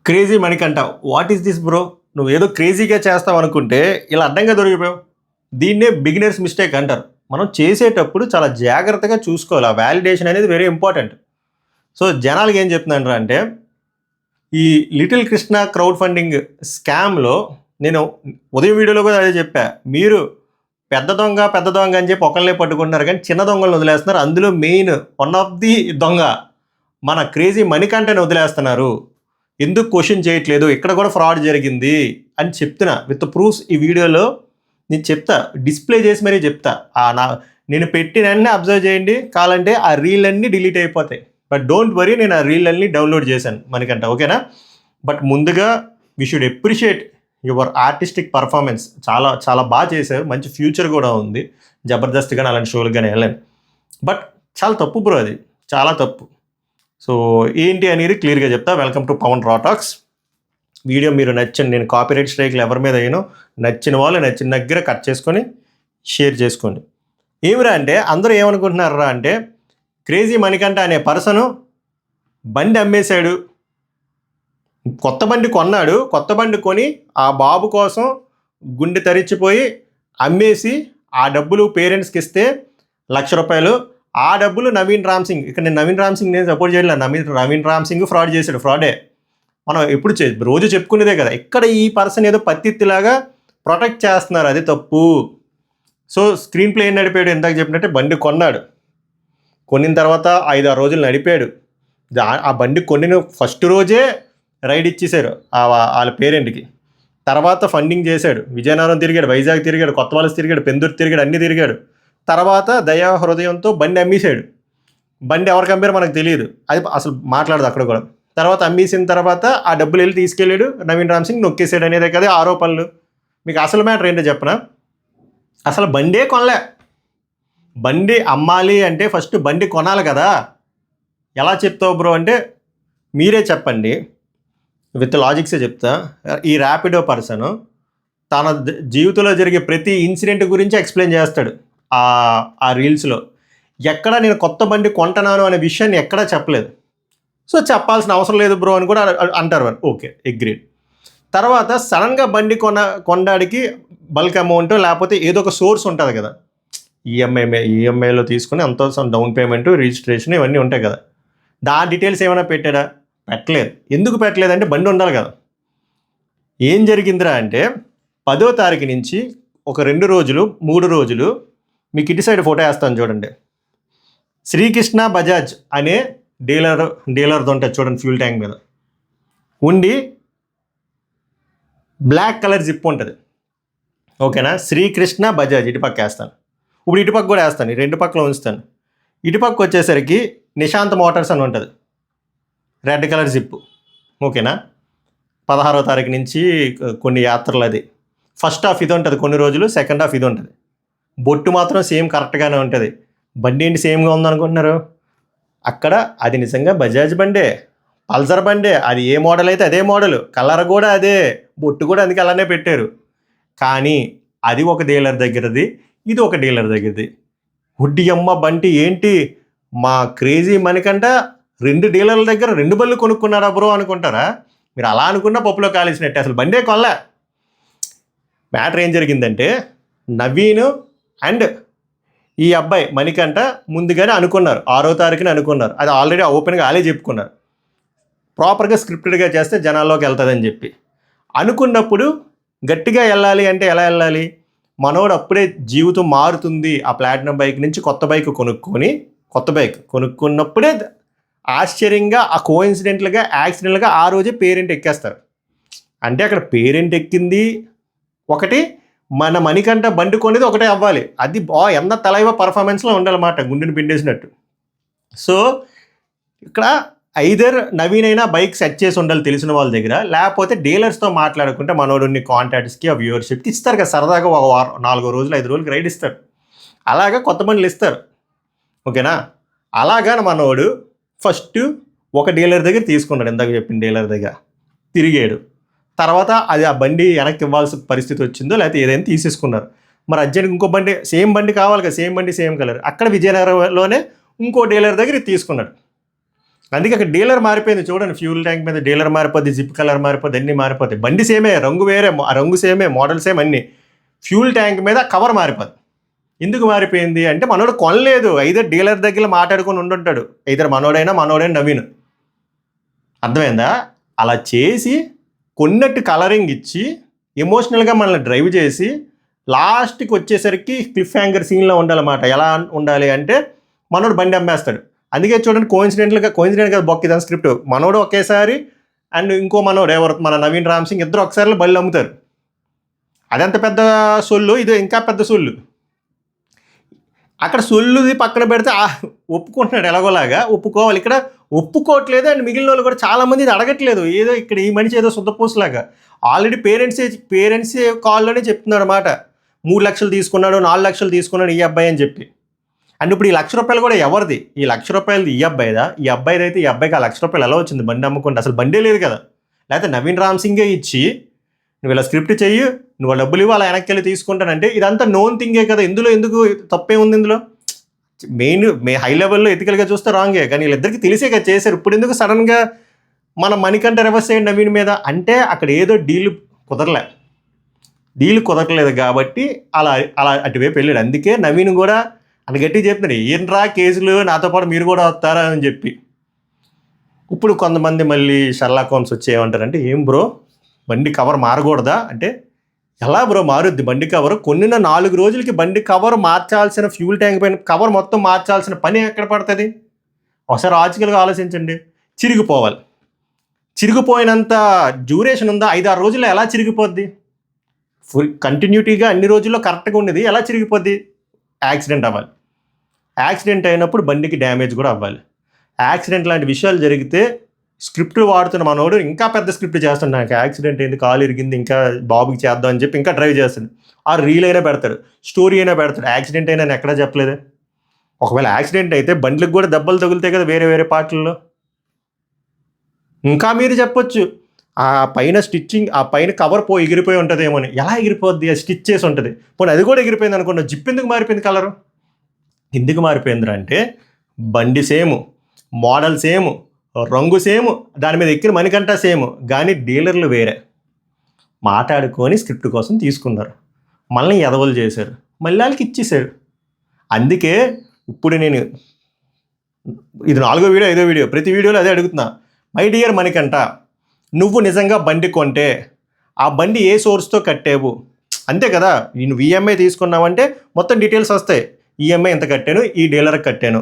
Crazy Manikanta what is this bro? నువ్వు ఏదో క్రేజీగా చేస్తావు అనుకుంటే ఇలా అడ్డంగా దొరికిపోయావు. దీన్నే బిగినర్స్ మిస్టేక్ అంటారు. మనం చేసేటప్పుడు చాలా జాగ్రత్తగా చూసుకోవాలి. ఆ వ్యాలిడేషన్ అనేది వెరీ ఇంపార్టెంట్. సో జనాలకి ఏం చెప్తున్నాను అంటే ఈ లిటిల్ కృష్ణ క్రౌడ్ ఫండింగ్ స్కామ్లో నేను ఉదయం వీడియోలో కూడా అదే చెప్పా. మీరు పెద్ద దొంగ అని చెప్పి ఒకళ్ళనే పట్టుకుంటున్నారు, కానీ చిన్న దొంగలను వదిలేస్తున్నారు. అందులో మెయిన్ వన్ ఆఫ్ ది దొంగ మన క్రేజీ మణికంఠని వదిలేస్తున్నారు. ఎందుకు క్వశ్చన్ చేయట్లేదు, ఇక్కడ కూడా ఫ్రాడ్ జరిగింది అని చెప్తున్నా విత్ ప్రూఫ్స్. ఈ వీడియోలో నేను చెప్తా, డిస్ప్లే చేసి మరీ చెప్తా. నేను పెట్టినన్నీ అబ్జర్వ్ చేయండి, కావాలంటే ఆ రీల్ అన్నీ డిలీట్ అయిపోతాయి. బట్ డోంట్ వరీ, నేను ఆ రీల్ అన్నీ డౌన్లోడ్ చేశాను మణికంఠ, ఓకేనా? బట్ ముందుగా we should appreciate your artistic performance. చాలా చాలా బాగా చేశారు, మంచి ఫ్యూచర్ కూడా ఉంది. జబర్దస్త్ కానీ అలాంటి షోలకు కానీ వెళ్ళాను. బట్ చాలా తప్పు బ్రో, అది చాలా తప్పు. సో ఏంటి అనేది క్లియర్గా చెప్తా. వెల్కమ్ టు పవన్ రా టాక్స్. వీడియో మీరు నచ్చండి, నేను కాపీరైట్ స్ట్రైక్లు ఎవరి మీద అయినో నచ్చిన వాళ్ళు నచ్చిన దగ్గర కట్ చేసుకొని షేర్ చేసుకోండి. ఏమిరా అంటే అందరూ ఏమనుకుంటున్నారా అంటే క్రేజీ మణికంఠ అనే పర్సను బండి అమ్మేశాడు, కొత్త బండి కొన్నాడు, కొత్త బండి కొని ఆ బాబు కోసం గుండె తరిచిపోయి అమ్మేసి ఆ డబ్బులు పేరెంట్స్కి ఇస్తే ₹1,00,000, ఆ డబ్బులు నవీన్ రామ్ సింగ్, ఇక్కడ నేను నవీన్ రామ్ సింగ్ నేను సపోర్ట్ చేయలేదు, నవీన్ రామ్ సింగ్ ఫ్రాడ్ చేశాడు, ఫ్రాడే. మనం ఎప్పుడు రోజు చెప్పుకునేదే కదా. ఇక్కడ ఈ పర్సన్ ఏదో పత్తిలాగా ప్రొటెక్ట్ చేస్తున్నారు, అది తప్పు. సో స్క్రీన్ ప్లే నడిపాడు, ఇందాక చెప్పినట్టే బండి కొన్నాడు, కొనిన తర్వాత 5-6 రోజులు నడిపాడు. ఆ బండి కొనిన ఫస్ట్ రోజే రైడ్ ఇచ్చేశారు వాళ్ళ పేరెంట్కి. తర్వాత ఫండింగ్ చేశాడు, విజయనగరం తిరిగాడు, వైజాగ్ తిరిగాడు, కొత్త వలస తిరిగాడు, పెందుర్తి తిరిగాడు, అన్నీ తిరిగాడు. తర్వాత దయా హృదయంతో బండి అమ్మేశాడు. బండి ఎవరికి అమ్మారో మనకు తెలియదు, అది అసలు మాట్లాడదు అక్కడ కూడా. తర్వాత అమ్మేసిన తర్వాత ఆ డబ్బులు వెళ్ళి తీసుకెళ్ళాడు, నవీన్ రామ్ సింగ్ నొక్కేసాడు అనేదే కదా ఆరోపణలు. మీకు అసలు మ్యాటర్ ఏంటో చెప్పనా? అసలు బండే కొనలే. బండి అమ్మాలి అంటే ఫస్ట్ బండి కొనాలి కదా. ఎలా చెప్తావు బ్రో అంటే మీరే చెప్పండి, విత్ లాజిక్సే చెప్తా. ఈ ర్యాపిడో పర్సన్ తన జీవితంలో జరిగే ప్రతి ఇన్సిడెంట్ గురించి ఎక్స్ప్లెయిన్ చేస్తాడు ఆ రీల్స్లో. ఎక్కడ నేను కొత్త బండి కొంటున్నాను అనే విషయాన్ని ఎక్కడా చెప్పలేదు. సో చెప్పాల్సిన అవసరం లేదు బ్రో అని కూడా అంటారు వాళ్ళు. Okay, agreed. తర్వాత సడన్గా బండి కొనడానికి బల్క్ అమౌంట్ లేకపోతే ఏదో ఒక సోర్స్ ఉంటుంది కదా, ఈఎంఐలో తీసుకుని అంత డౌన్ పేమెంట్, రిజిస్ట్రేషన్ ఇవన్నీ ఉంటాయి కదా. డీటెయిల్స్ ఏమైనా పెట్టాడా? పెట్టలేదు. ఎందుకు పెట్టలేదంటే బండి ఉండాలి కదా. ఏం జరిగిందిరా అంటే 10వ తారీఖు నుంచి ఒక 2 రోజులు 3 రోజులు మీకు ఇటు సైడ్ ఫోటో వేస్తాను చూడండి. శ్రీకృష్ణ బజాజ్ అనే డీలర్ది ఉంటుంది చూడండి, ఫ్యూల్ ట్యాంక్ మీద ఉండి బ్లాక్ కలర్ జిప్ ఉంటుంది, ఓకేనా? శ్రీకృష్ణ బజాజ్ ఇటుపక్క వేస్తాను. ఇప్పుడు ఇటుపక్క కూడా వేస్తాను, 2 పక్కల ఉంచుతాను. ఇటుపక్క వచ్చేసరికి నిశాంత్ మోటార్స్ అని ఉంటుంది, రెడ్ కలర్ జిప్పు, ఓకేనా? 16వ తారీఖు నుంచి కొన్ని యాత్రలు, అది ఫస్ట్ హాఫ్ ఇది ఉంటుంది కొన్ని రోజులు, సెకండ్ హాఫ్ ఇది ఉంటుంది. బొట్టు మాత్రం సేమ్ కరెక్ట్గానే ఉంటుంది. బండి ఏంటి సేమ్గా ఉందనుకుంటున్నారు? అక్కడ అది నిజంగా బజాజ్ బండే, పల్సర్ బండే. అది ఏ మోడల్ అయితే అదే మోడల్, కలర్ కూడా అదే, బొట్టు కూడా అందుకే అలానే పెట్టారు. కానీ అది ఒక డీలర్ దగ్గరది, ఇది ఒక డీలర్ దగ్గరది. హుడ్డి అమ్మ బంటి ఏంటి మా క్రేజీ మణికంఠ 2 డీలర్ల దగ్గర 2 బళ్ళు కొనుక్కున్నారా బ్రో అనుకుంటారా? మీరు అలా అనుకున్నా పప్పులో కాలేసినట్టే. అసలు బండే కొనలే. మ్యాటర్ ఏం జరిగిందంటే నవీన్ అండ్ ఈ అబ్బాయి మణికంఠ ముందుగానే అనుకున్నారు, 6వ తారీఖున అనుకున్నారు. అది ఆల్రెడీ ఓపెన్గా వాళ్ళే చెప్పుకున్నారు, ప్రాపర్గా స్క్రిప్టెడ్గా చేస్తే జనాల్లోకి వెళ్తుందని చెప్పి. అనుకున్నప్పుడు గట్టిగా వెళ్ళాలి అంటే ఎలా వెళ్ళాలి? మనోడు అప్పుడే జీవితం మారుతుంది, ఆ ప్లాటినం బైక్ నుంచి కొత్త బైక్ కొనుక్కున్నప్పుడే ఆశ్చర్యంగా ఆ కోఇన్సిడెంట్లుగా యాక్సిడెంట్లుగా ఆ రోజే పేరెంట్ ఎక్కేస్తారు. అంటే అక్కడ పేరెంట్ ఎక్కింది ఒకటి, మన మణికంఠ బండి కొనేది ఒకటే అవ్వాలి. అది ఎంత తలైవ పర్ఫార్మెన్స్లో ఉండాలన్నమాట, గుండెని పిండేసినట్టు. సో ఇక్కడ ఐదర్ నవీన్ అయినా బైక్ సెట్ చేసి ఉండాలి తెలిసిన వాళ్ళ దగ్గర, లేకపోతే డీలర్స్తో మాట్లాడుకుంటే మనోడున్ని కాంటాక్ట్స్కి ఆ వ్యూవర్షిప్కి ఇస్తారు కదా, సరదాగా ఒక 4 రోజులు 5 రోజులకి రైడ్ ఇస్తారు. అలాగా కొత్త బండ్లు ఇస్తారు, ఓకేనా? అలాగా మనోడు ఫస్ట్ ఒక డీలర్ దగ్గర తీసుకున్నాడు, ఇందాక చెప్పిన డీలర్ దగ్గర తిరిగాడు. తర్వాత అది ఆ బండి వెనక్కి ఇవ్వాల్సిన పరిస్థితి వచ్చిందో లేకపోతే ఏదైనా తీసేసుకున్నారు. మరి అర్జెంట్గా ఇంకో బండి, సేమ్ బండి కావాలి కదా, సేమ్ బండి సేమ్ కలర్. అక్కడ విజయనగరంలోనే ఇంకో డీలర్ దగ్గర తీసుకున్నాడు. అందుకే అక్కడ డీలర్ మారిపోయింది చూడండి, ఫ్యూల్ ట్యాంక్ మీద డీలర్ మారిపోద్ది, జిప్ కలర్ మారిపోద్ది, అన్నీ మారిపోతాయి. బండి సేమే, రంగు వేరే, ఆ రంగు సేమే, మోడల్ సేమ్ అన్నీ. ఫ్యూల్ ట్యాంక్ మీద కవర్ మారిపోద్ది. ఎందుకు మారిపోయింది అంటే మనోడు కొనలేదు, ఐదర్ డీలర్ దగ్గర మాట్లాడుకొని ఉండుంటాడు, ఐదర్ మనోడైనా నవీన్. అర్థమైందా? అలా చేసి కొన్నట్టు కలరింగ్ ఇచ్చి ఎమోషనల్గా మనల్ని డ్రైవ్ చేసి లాస్ట్కి వచ్చేసరికి క్లిఫ్ హ్యాంగర్ సీన్లో ఉండాలన్నమాట. ఎలా ఉండాలి అంటే మనోడు బండి అమ్మేస్తాడు. అందుకే చూడండి, కోయిన్సిడెంట్గా బొక్క ఇదని స్క్రిప్ట్. మనోడు ఒకేసారి అండ్ ఇంకో మనోడు ఎవరు, మన నవీన్ రామ్ సింగ్, ఇద్దరు ఒకసారి బళ్ళు అమ్ముతారు. అదంత పెద్ద సొల్లు, ఇది ఇంకా పెద్ద సొల్లు. అక్కడ సొల్లుది పక్కన పెడితే ఒప్పుకుంటున్నాడు, ఎలాగోలాగా ఒప్పుకోవాలి. ఇక్కడ ఒప్పుకోవట్లేదు. అండ్ మిగిలిన వాళ్ళు కూడా చాలామంది ఇది అడగట్లేదు. ఏదో ఇక్కడ ఈ మనిషి ఏదో శుద్ధపూసలాగా ఆల్రెడీ పేరెంట్సే కాల్లోనే చెప్తున్నారు అన్నమాట, 3 లక్షలు తీసుకున్నాడు, 4 లక్షలు తీసుకున్నాడు ఈ అబ్బాయి అని చెప్పి. అండ్ ఇప్పుడు ఈ ₹1,00,000 కూడా ఎవరిది? ఈ ₹1,00,000 ఈ అబ్బాయిదా? ఈ అబ్బాయిది అయితే ఈ అబ్బాయికి ఆ ₹1,00,000 ఎలా వచ్చింది బండి అమ్ముకుంటే? అసలు బండే లేదు కదా. లేకపోతే నవీన్ రామ్ సింగే ఇచ్చి నువ్వు ఇలా స్క్రిప్ట్ చెయ్యి, నువ్వు డబ్బులు ఇవ్వు, అలా వెనక్కి వెళ్ళి తీసుకుంటానంటే ఇదంతా నోన్ థింగే కదా. ఇందులో ఎందుకు తప్పే ఉంది? ఇందులో హై లెవెల్లో ఎథికల్గా చూస్తే రాంగే, కానీ వీళ్ళిద్దరికి తెలిసే కదా చేశారు. ఇప్పుడు ఎందుకు సడన్గా మన మణికంఠ రివర్స్ అయ్యండి నవీన్ మీద అంటే అక్కడ ఏదో డీల్ కుదరలేదు కాబట్టి అలా అటువైపు వెళ్ళాడు. అందుకే నవీన్ కూడా అని గట్టి చెప్తున్నాడు, ఏంట్రా కేసులు, నాతో పాటు మీరు కూడా వస్తారా అని చెప్పి. ఇప్పుడు కొంతమంది మళ్ళీ షర్లాక్ హోమ్స్ వచ్చి ఏమంటారంటే, ఏం బ్రో బండి కవర్ మారకూడదా అంటే, ఎలా బ్రో మారుద్ది బండి కవర్? కొన్నిన 4 రోజులకి బండి కవర్ మార్చాల్సిన, ఫ్యూల్ ట్యాంక్ పైన కవర్ మొత్తం మార్చాల్సిన పని ఎక్కడ పడుతుంది? ఒకసారి లాజికల్గా ఆలోచించండి. చిరిగిపోయినంత డ్యూరేషన్ ఉందా? 5-6 రోజుల్లో ఎలా చిరిగిపోద్ది? ఫుల్ కంటిన్యూటీగా అన్ని రోజుల్లో కరెక్ట్గా ఉండేది ఎలా చిరిగిపోద్ది? యాక్సిడెంట్ అవ్వాలి. యాక్సిడెంట్ అయినప్పుడు బండికి డ్యామేజ్ కూడా అవ్వాలి. యాక్సిడెంట్ లాంటి విషయాలు జరిగితే స్క్రిప్ట్ వాడుతున్న మనోడు ఇంకా పెద్ద స్క్రిప్ట్ చేస్తాడు, నాకు యాక్సిడెంట్ అయింది, కాలు ఇరిగింది, ఇంకా బాబుకి చేద్దాం అని చెప్పి ఇంకా డ్రైవ్ చేస్తాడు. ఆ రీల్ అయినా పెడతాడు, స్టోరీ అయినా పెడతాడు. యాక్సిడెంట్ అయినా ఎక్కడా చెప్పలేదే. ఒకవేళ యాక్సిడెంట్ అయితే బండ్లకు కూడా దెబ్బలు తగులుతాయి కదా వేరే పార్టీల్లో. ఇంకా మీరు చెప్పొచ్చు, ఆ పైన స్టిచ్చింగ్, ఆ పైన కవర్ ఎగిరిపోయి ఉంటుందేమో అని. ఎలా ఎగిరిపోద్ది? అది స్టిచ్ చేసి ఉంటుంది. పోనీ అది కూడా ఎగిరిపోయింది అనుకున్నా, జిప్ ఎందుకు మారిపోయింది కలరు? ఎందుకు మారిపోయిందిరా అంటే బండి సేము, మోడల్ సేము, రంగు సేము, దాని మీద ఎక్కిన మణికంఠ సేము, కానీ డీలర్లు వేరే. మాట్లాడుకొని స్క్రిప్ట్ కోసం తీసుకున్నారు, మళ్ళీ ఎదవలు చేశారు, మళ్ళీ వాళ్ళకి ఇచ్చేసారు. అందుకే ఇప్పుడు నేను ఇది 4వ వీడియో 5వ వీడియో, ప్రతి వీడియోలో అదే అడుగుతున్నా. మై డియర్ మణికంఠ, నువ్వు నిజంగా బండి కొంటే ఆ బండి ఏ సోర్స్తో కట్టావు? అంతే కదా, నువ్వు ఈఎంఐ తీసుకున్నావంటే మొత్తం డీటెయిల్స్ వస్తాయి. ఈఎంఐ ఎంత కట్టాను, ఈ డీలర్కి కట్టాను,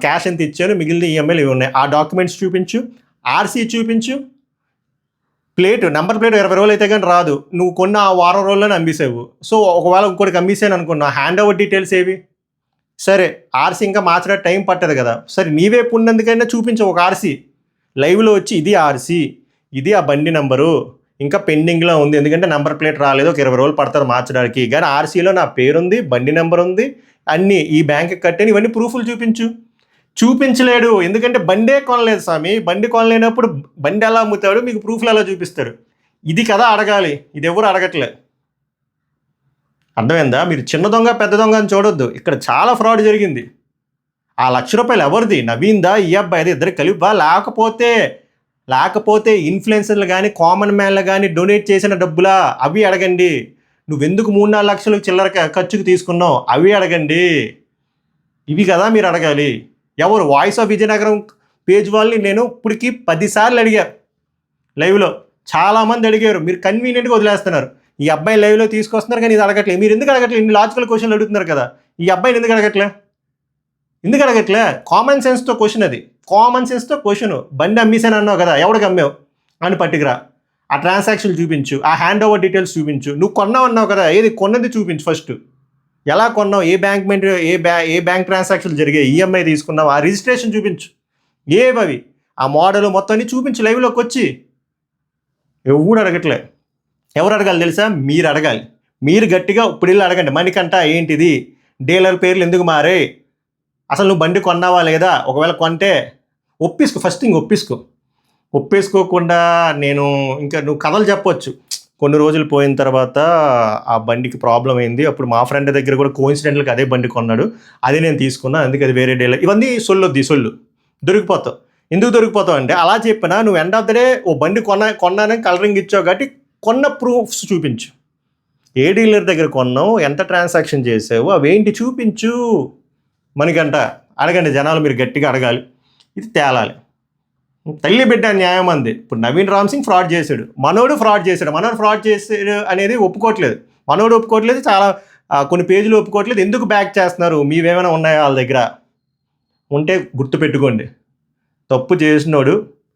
క్యాష్ ఎంత ఇచ్చాను, మిగిలిన ఈఎంఐలు ఇవి ఉన్నాయి. ఆ డాక్యుమెంట్స్ చూపించు, ఆర్సీ చూపించు, నెంబర్ ప్లేట్ 20 రోజులు అయితే కానీ రాదు, నువ్వు కొన్న ఆ వారం రోజుల్లోనే అమ్మేసావు. సో ఒకవేళ ఇంకోటికి అమ్మేసాను అనుకున్నా, హ్యాండ్ ఓవర్ డీటెయిల్స్ ఏవి? సరే, ఆర్సీ ఇంకా మార్చడానికి టైం పట్టదు కదా. సరే, నీవే ఉన్నందుకైనా చూపించు ఒక ఆర్సీ లైవ్లో వచ్చి, ఇది ఆర్సీ, ఇది ఆ బండి నెంబరు, ఇంకా పెండింగ్లో ఉంది, ఎందుకంటే నెంబర్ ప్లేట్ రాలేదు, ఒక 20 రోజులు పడుతుంది మార్చడానికి, కానీ ఆర్సీలో నా పేరుంది, బండి నెంబర్ ఉంది, అన్నీ ఈ బ్యాంక్కి కట్టాను, ఇవన్నీ ప్రూఫ్లు చూపించలేడు. ఎందుకంటే బండే కొనలేదు స్వామి. బండి కొనలేనప్పుడు బండి ఎలా అమ్ముతాడు, మీకు ప్రూఫ్లు ఎలా చూపిస్తాడు? ఇది కదా అడగాలి, ఇది ఎవరు అడగట్లే. అర్థమైందా? మీరు చిన్న దొంగ పెద్ద దొంగ అని చూడొద్దు. ఇక్కడ చాలా ఫ్రాడ్ జరిగింది. ఆ ₹1,00,000 ఎవరిది? నవీన్దా, ఈ అబ్బాయిది? ఇద్దరు కలిపా? లేకపోతే ఇన్ఫ్లుయెన్సర్లు కానీ కామన్ మ్యాన్లు కానీ డొనేట్ చేసిన డబ్బులా? అవి అడగండి. నువ్వెందుకు 3-4 లక్షలు చిల్లర ఖర్చుకు తీసుకున్నావు? అవి అడగండి. ఇవి కదా మీరు అడగాలి. ఎవరు? వాయిస్ ఆఫ్ విజయనగరం పేజ్ వాళ్ళని నేను ఇప్పటికి 10 సార్లు అడిగారు లైవ్లో. చాలామంది అడిగారు, మీరు కన్వీనియంట్గా వదిలేస్తున్నారు. ఈ అబ్బాయి లైవ్లో తీసుకొస్తున్నారు కానీ ఇది అడగట్లేదు. మీరు ఎందుకు అడగట్లేదు? ఇన్ని లాజికల్ క్వశ్చన్లు అడుగుతున్నారు కదా, ఈ అబ్బాయిని ఎందుకు అడగట్లే? కామన్ సెన్స్తో క్వశ్చన్, అది కామన్ సెన్స్తో క్వశ్చన్. బండి అమ్మేసాను అన్నావు కదా, ఎవడికి అమ్మావు అని పట్టుకురా, ఆ ట్రాన్సాక్షన్ చూపించు, ఆ హ్యాండ్ ఓవర్ డీటెయిల్స్ చూపించు. నువ్వు కొన్నావు అన్నావు కదా, ఏది కొన్నది చూపించు ఫస్ట్. ఎలా కొన్నావు, ఏ బ్యాంక్ ట్రాన్సాక్షన్లు జరిగాయి, ఈఎంఐ తీసుకున్నావు, ఆ రిజిస్ట్రేషన్ చూపించు, ఏవవి, ఆ మోడల్ మొత్తం అన్ని చూపించు లైవ్లోకి వచ్చి. ఎవరు అడగట్లే. ఎవరు అడగాలి తెలుసా? మీరు అడగాలి. మీరు గట్టిగా ఇప్పుడు వెళ్ళి అడగండి, మణికంఠ ఏంటిది, డీలర్ పేర్లు ఎందుకు మారే, అసలు నువ్వు బండి కొన్నావా లేదా, ఒకవేళ కొంటే ఫస్ట్ థింగ్ ఒప్పేసుకోకుండా నేను ఇంకా నువ్వు కథలు చెప్పొచ్చు. కొన్ని రోజులు పోయిన తర్వాత ఆ బండికి ప్రాబ్లం అయింది, అప్పుడు మా ఫ్రెండ్ దగ్గర కూడా కోఇన్సిడెంట్గా అదే బండి కొన్నాడు, అది నేను తీసుకున్నా, అందుకే అది వేరే డీలర్. ఇవన్నీ సొల్లు దొరికిపోతావు. ఎందుకు దొరికిపోతావు అంటే అలా చెప్పినా నువ్వు ఎండ్ ఆఫ్ ద డే ఓ బండి కొన్నానని కలరింగ్ ఇచ్చావు కాబట్టి కొన్న ప్రూఫ్స్ చూపించు. ఏ డీలర్ దగ్గర కొన్నావు, ఎంత ట్రాన్సాక్షన్ చేసావు, అవేంటి చూపించు. మనకంట అడగండి జనాలు, మీరు గట్టిగా అడగాలి, ఇది తేలాలి. తల్లి బిడ్డ న్యాయం అంది. ఇప్పుడు నవీన్ రామ్ సింగ్ ఫ్రాడ్ చేశాడు, మనోడు ఫ్రాడ్ చేశాడు అనేది ఒప్పుకోవట్లేదు. మనోడు ఒప్పుకోవట్లేదు, చాలా కొన్ని పేజీలు ఒప్పుకోవట్లేదు. ఎందుకు బ్యాక్ చేస్తున్నారు? మీవేమైనా ఉన్నాయా వాళ్ళ దగ్గర? ఉంటే గుర్తుపెట్టుకోండి, తప్పు చేసినోడు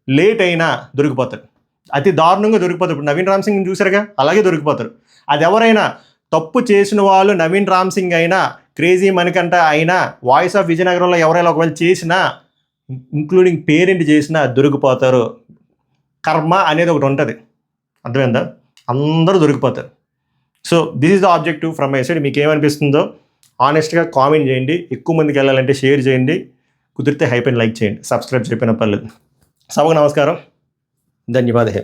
లేట్ అయినా దొరికిపోతాడు, అతి దారుణంగా దొరికిపోతాడు. ఇప్పుడు నవీన్ రామ్ సింగ్ చూసారుగా, అలాగే దొరికిపోతారు. అది ఎవరైనా తప్పు చేసిన వాళ్ళు, నవీన్ రామ్ సింగ్ అయినా, క్రేజీ మణికంఠ అయినా, వాయిస్ ఆఫ్ విజయనగరంలో ఎవరైనా ఒకవేళ చేసినా, ఇంక్లూడింగ్ పేరెంట్ చేసినా దొరికిపోతారు. కర్మ అనేది ఒకటి ఉంటుంది, అర్థమైందా? అందరూ దొరికిపోతారు. So this is the objective from my side. మీకు ఏమనిపిస్తుందో ఆనెస్ట్గా కామెంట్ చేయండి. ఎక్కువ మందికి వెళ్ళాలంటే షేర్ చేయండి, కుదిరితే హైప్ అండ్ లైక్ చేయండి, సబ్స్క్రైబ్ చేయకపోయినా పర్లేదు. సభకు నమస్కారం, ధన్యవాదాలు.